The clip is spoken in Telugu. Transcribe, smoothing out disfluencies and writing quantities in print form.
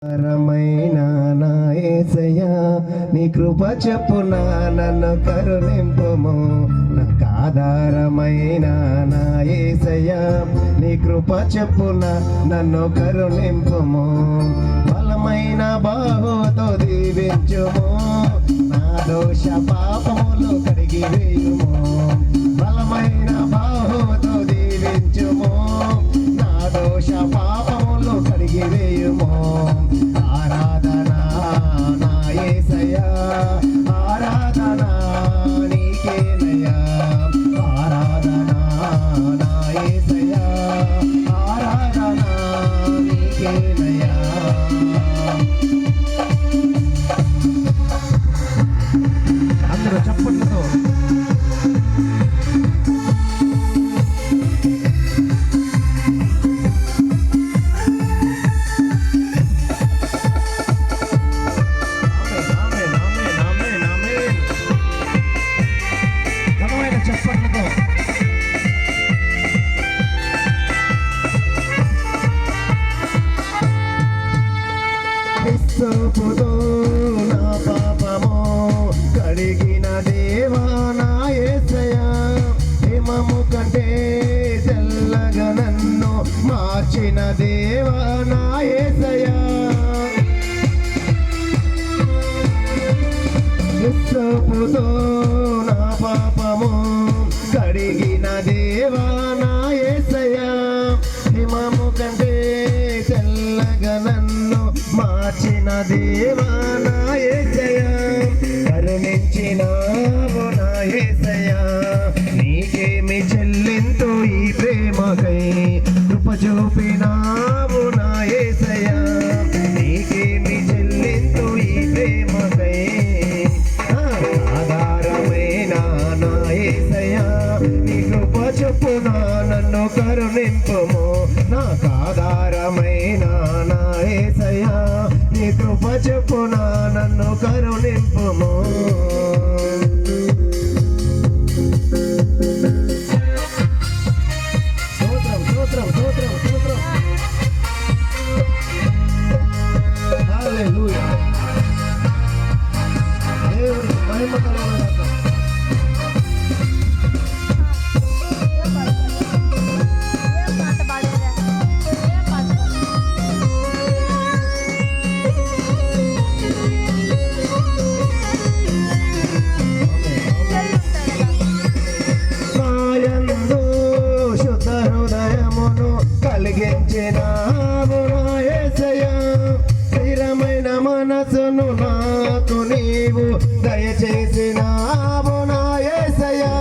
రమైన నా యేసయ్యా నీ కృప చెప్పున నన్ను కరుణింపుము. నాకు ఆధారమైన నా యేసయ్యా నీ కృప చెప్పున నన్ను కరుణింపుము. బలమైన బాహుతో దీవించుము, నా దోష పాపములు కడిగి వేయుము. బలమైన బాహుతో దీవించుము, నా దోష పాపములు కడిగి వేయుము. ఆరాధన నా యేసయ్యా, ఆరాధన నీకేనయ్యా. ఆరాధన నా యేసయ్యా, ఆరాధన నీకేనయ్యా. అందరూ చప్పట్లతో సోపుతో నా పాపము కడిగిన దేవా నా యేసయ్యా, హిమము కంటే తెల్లగా నన్ను మార్చిన దేవా నా యేసయ్యా. సోపుతో నా పాపము కడిగిన దేవా నా యేసయ్యా, హిమము కంటే తెల్లగా నన్ను మార్చిన దేవా నా యేసయ్యా. కరుణించినావు నా యేసయ్యా, నీకేమి చెల్లింతు ఈ ప్రేమకై. కృప చూపినావు నా యేసయ్యా, నీకేమి చెల్లింతు ఈ ప్రేమకై. ఆధారమైన నా యేసయ్యా నీ కృప చొప్పున నన్ను కరుణింపుము. నాకు ఆధారమైన నా యేసయ్యా నీ కృప చొప్పున నన్ను కరుణింపుము. స్తోత్రం స్తోత్రం స్తోత్రం స్తోత్రం. హల్లెలూయా. దేవుని మహిమ కలుగును గాక. కలిగించినావు నా యేసయ్యా, స్థిరమైన మనసును నాకు నీవు దయచేసినావు నా యేసయ్యా.